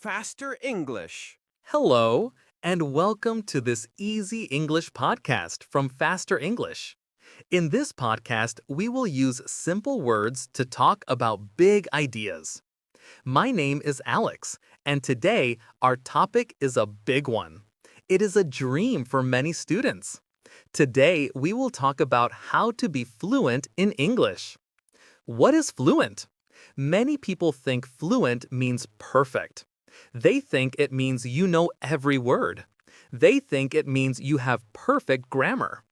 Faster English. Hello, and welcome to this easy English podcast from Faster English. In this podcast, we will use simple words to talk about big ideas. My name is Alex, and today our topic is a big one. It is a dream for many students. Today, we will talk about how to be fluent in English. What is fluent? Many people think fluent means perfect. They think it means you know every word. They think it means you have perfect grammar.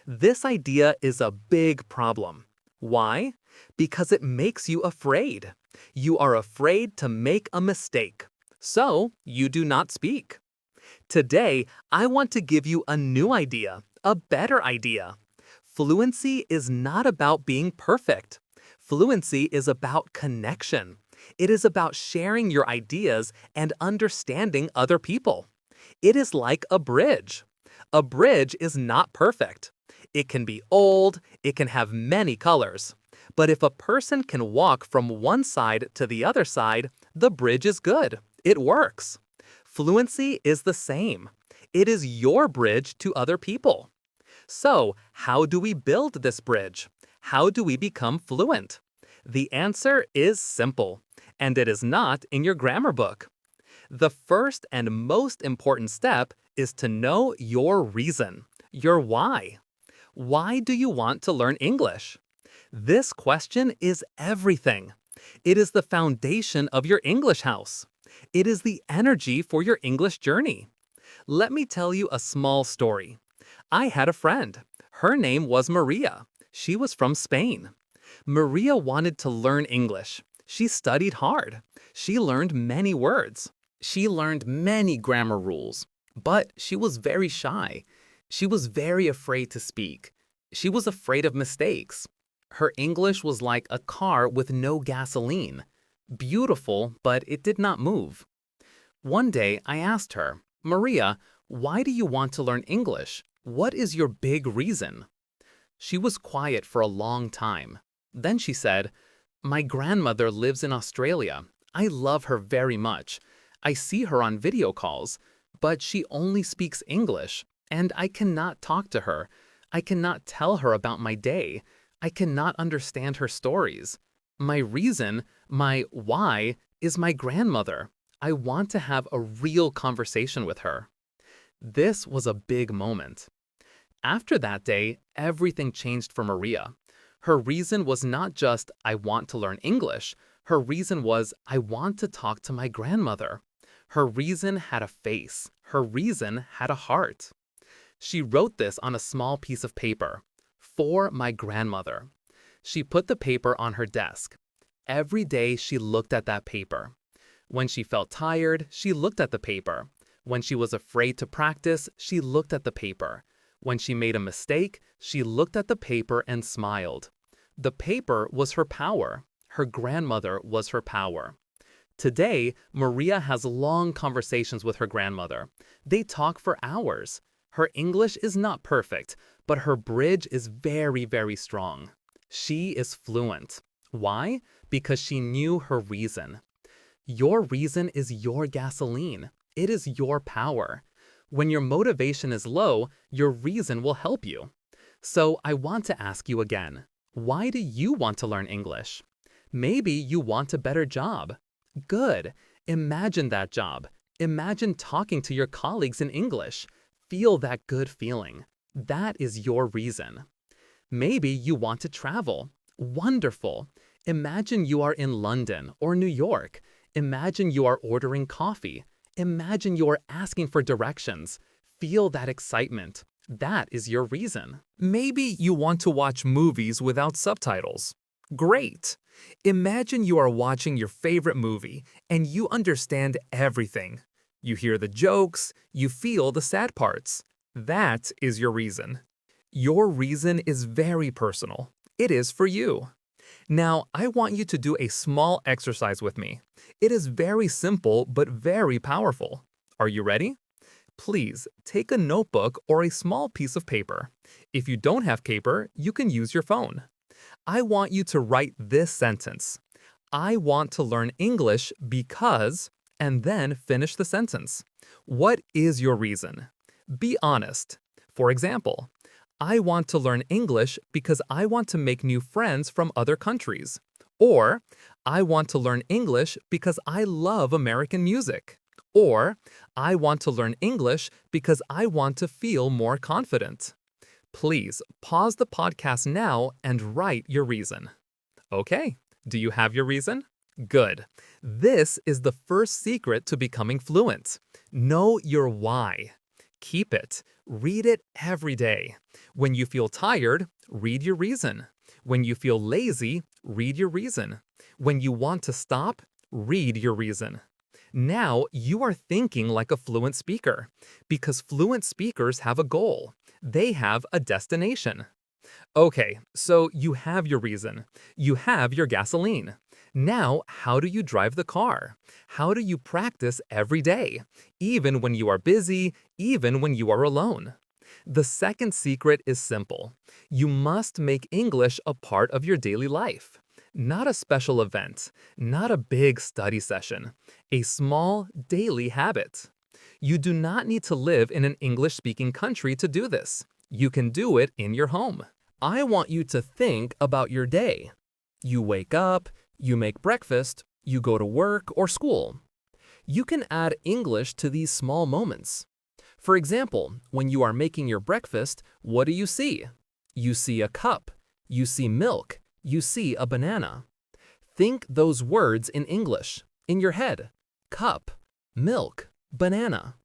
This idea is a big problem. Why? Because it makes you afraid. You are afraid to make a mistake. So, you do not speak. Today, I want to give you a new idea, a better idea. Fluency is not about being perfect. Fluency is about connection. It is about sharing your ideas and understanding other people. It is like a bridge. A bridge is not perfect. It can be old, it can have many colors. But if a person can walk from one side to the other side, the bridge is good. It works. Fluency is the same. It is your bridge to other people. So, how do we build this bridge? How do we become fluent? The answer is simple, and it is not in your grammar book. The first and most important step is to know your reason, your why. Why do you want to learn English? This question is everything. It is the foundation of your English house. It is the energy for your English journey. Let me tell you a small story. I had a friend. Her name was Maria. She was from Spain. Maria wanted to learn English. She studied hard. She learned many words. She learned many grammar rules. But she was very shy. She was very afraid to speak. She was afraid of mistakes. Her English was like a car with no gasoline. Beautiful, but it did not move. One day, I asked her, Maria, why do you want to learn English? What is your big reason? She was quiet for a long time. Then she said, my grandmother lives in Australia. I love her very much. I see her on video calls, but she only speaks English, and I cannot talk to her. I cannot tell her about my day. I cannot understand her stories. My reason, my why, is my grandmother. I want to have a real conversation with her. This was a big moment. After that day, everything changed for Maria. Her reason was not just, I want to learn English. Her reason was, I want to talk to my grandmother. Her reason had a face. Her reason had a heart. She wrote this on a small piece of paper. For my grandmother. She put the paper on her desk. Every day she looked at that paper. When she felt tired, she looked at the paper. When she was afraid to practice, she looked at the paper. When she made a mistake, she looked at the paper and smiled. The paper was her power. Her grandmother was her power. Today, Maria has long conversations with her grandmother. They talk for hours. Her English is not perfect, but her bridge is very, very strong. She is fluent. Why? Because she knew her reason. Your reason is your gasoline. It is your power. When your motivation is low, your reason will help you. So I want to ask you again, why do you want to learn English? Maybe you want a better job. Good. Imagine that job. Imagine talking to your colleagues in English. Feel that good feeling. That is your reason. Maybe you want to travel. Wonderful. Imagine you are in London or New York. Imagine you are ordering coffee. Imagine you are asking for directions. Feel that excitement. That is your reason. Maybe you want to watch movies without subtitles. Great! Imagine you are watching your favorite movie and you understand everything. You hear the jokes, you feel the sad parts. That is your reason. Your reason is very personal. It is for you. Now, I want you to do a small exercise with me. It is very simple but very powerful. Are you ready? Please take a notebook or a small piece of paper. If you don't have paper, you can use your phone. I want you to write this sentence. I want to learn English because, and then finish the sentence. What is your reason? Be honest. For example, I want to learn English because I want to make new friends from other countries. Or, I want to learn English because I love American music. Or, I want to learn English because I want to feel more confident. Please pause the podcast now and write your reason. Okay, do you have your reason? Good. This is the first secret to becoming fluent. Know your why. Keep it. Read it every day. When you feel tired, read your reason. When you feel lazy, read your reason. When you want to stop, read your reason. Now you are thinking like a fluent speaker, because fluent speakers have a goal. They have a destination. Okay, so you have your reason. You have your gasoline. Now, how do you drive the car? How do you practice every day, even when you are busy, even when you are alone? The second secret is simple. You must make English a part of your daily life. Not a special event, not a big study session, a small daily habit. You do not need to live in an English-speaking country to do this. You can do it in your home. I want you to think about your day. You wake up, you make breakfast, you go to work or school. You can add English to these small moments. For example, when you are making your breakfast, what do you see? You see a cup, you see milk, you see a banana. Think those words in English, in your head. Cup, milk, banana.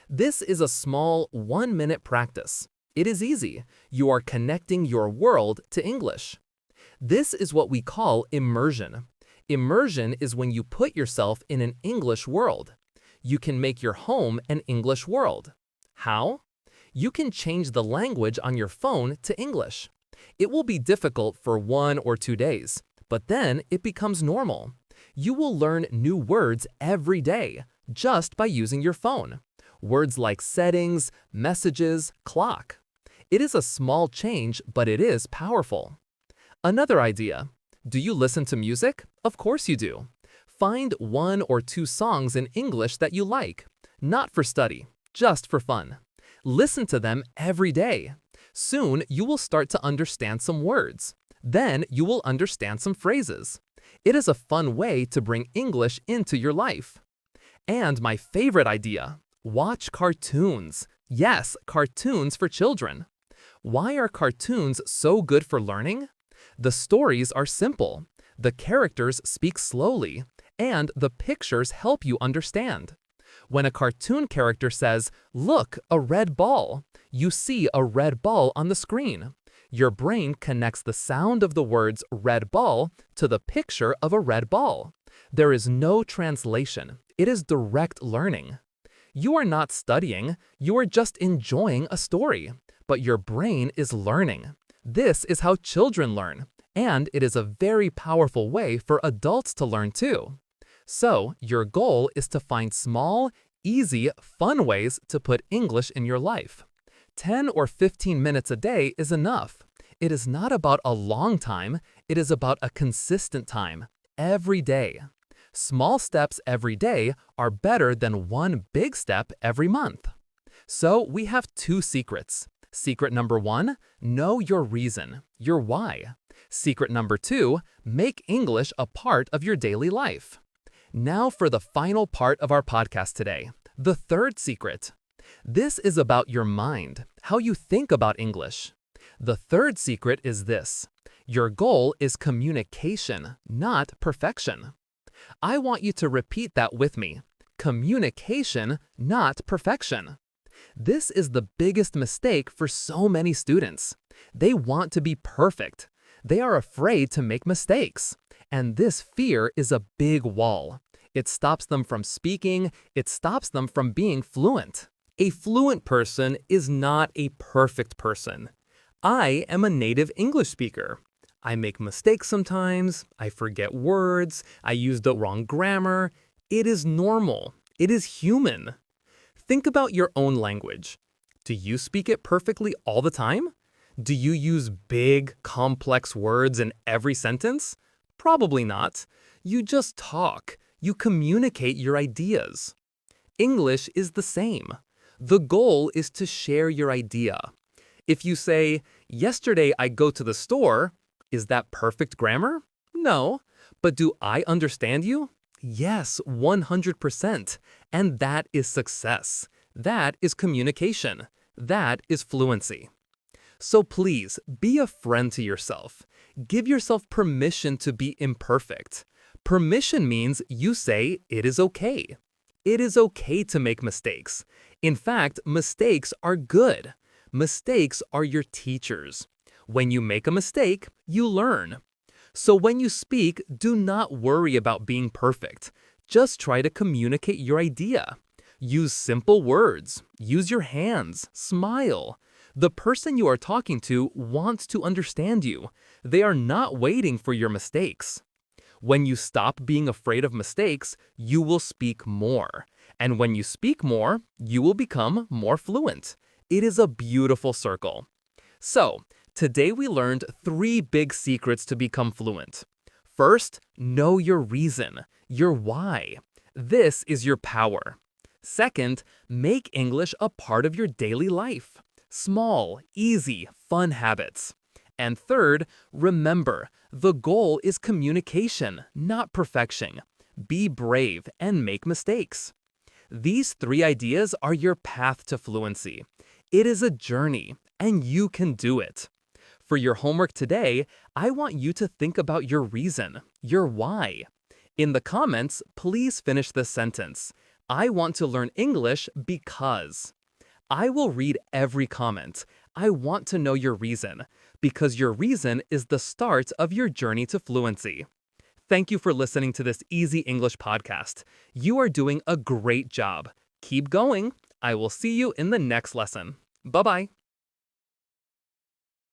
This is a small 1-minute practice. It is easy. You are connecting your world to English. This is what we call immersion. Immersion is when you put yourself in an English world. You can make your home an English world. How? You can change the language on your phone to English. It will be difficult for 1 or 2 days, but then it becomes normal. You will learn new words every day just by using your phone. Words like settings, messages, clock. It is a small change, but it is powerful. Another idea. Do you listen to music? Of course you do. Find 1 or 2 songs in English that you like, not for study, just for fun. Listen to them every day. Soon you will start to understand some words. Then you will understand some phrases. It is a fun way to bring English into your life. And my favorite idea, watch cartoons. Yes, cartoons for children. Why are cartoons so good for learning? The stories are simple, the characters speak slowly, and the pictures help you understand. When a cartoon character says, "Look, a red ball," you see a red ball on the screen. Your brain connects the sound of the words red ball to the picture of a red ball. There is no translation. It is direct learning. You are not studying, you are just enjoying a story, but your brain is learning. This is how children learn, and it is a very powerful way for adults to learn too. So, your goal is to find small, easy, fun ways to put English in your life. 10 or 15 minutes a day is enough. It is not about a long time, it is about a consistent time, every day. Small steps every day are better than one big step every month. So we have 2 secrets. Secret number 1, know your reason, your why. Secret number 2, make English a part of your daily life. Now for the final part of our podcast today, the third secret. This is about your mind, how you think about English. The third secret is this. Your goal is communication, not perfection. I want you to repeat that with me. Communication, not perfection. This is the biggest mistake for so many students. They want to be perfect. They are afraid to make mistakes. And this fear is a big wall. It stops them from speaking. It stops them from being fluent. A fluent person is not a perfect person. I am a native English speaker. I make mistakes sometimes. I forget words. I use the wrong grammar. It is normal. It is human. Think about your own language. Do you speak it perfectly all the time? Do you use big, complex words in every sentence? Probably not. You just talk. You communicate your ideas. English is the same. The goal is to share your idea. If you say, yesterday I go to the store, is that perfect grammar? No. But do I understand you? Yes, 100%. And that is success. That is communication. That is fluency. So please, be a friend to yourself. Give yourself permission to be imperfect. Permission means you say it is okay. It is okay to make mistakes. In fact, mistakes are good. Mistakes are your teachers. When you make a mistake, you learn. So when you speak, do not worry about being perfect. Just try to communicate your idea. Use simple words. Use your hands. Smile. The person you are talking to wants to understand you. They are not waiting for your mistakes. When you stop being afraid of mistakes, you will speak more. And when you speak more, you will become more fluent. It is a beautiful circle. So, today we learned 3 big secrets to become fluent. First, know your reason, your why. This is your power. Second, make English a part of your daily life. Small, easy, fun habits. And third, remember, the goal is communication, not perfection. Be brave and make mistakes. These 3 ideas are your path to fluency. It is a journey, and you can do it. For your homework today, I want you to think about your reason, your why. In the comments, please finish this sentence. I want to learn English because. I will read every comment. I want to know your reason, because your reason is the start of your journey to fluency. Thank you for listening to this Easy English podcast. You are doing a great job. Keep going. I will see you in the next lesson. Bye-bye.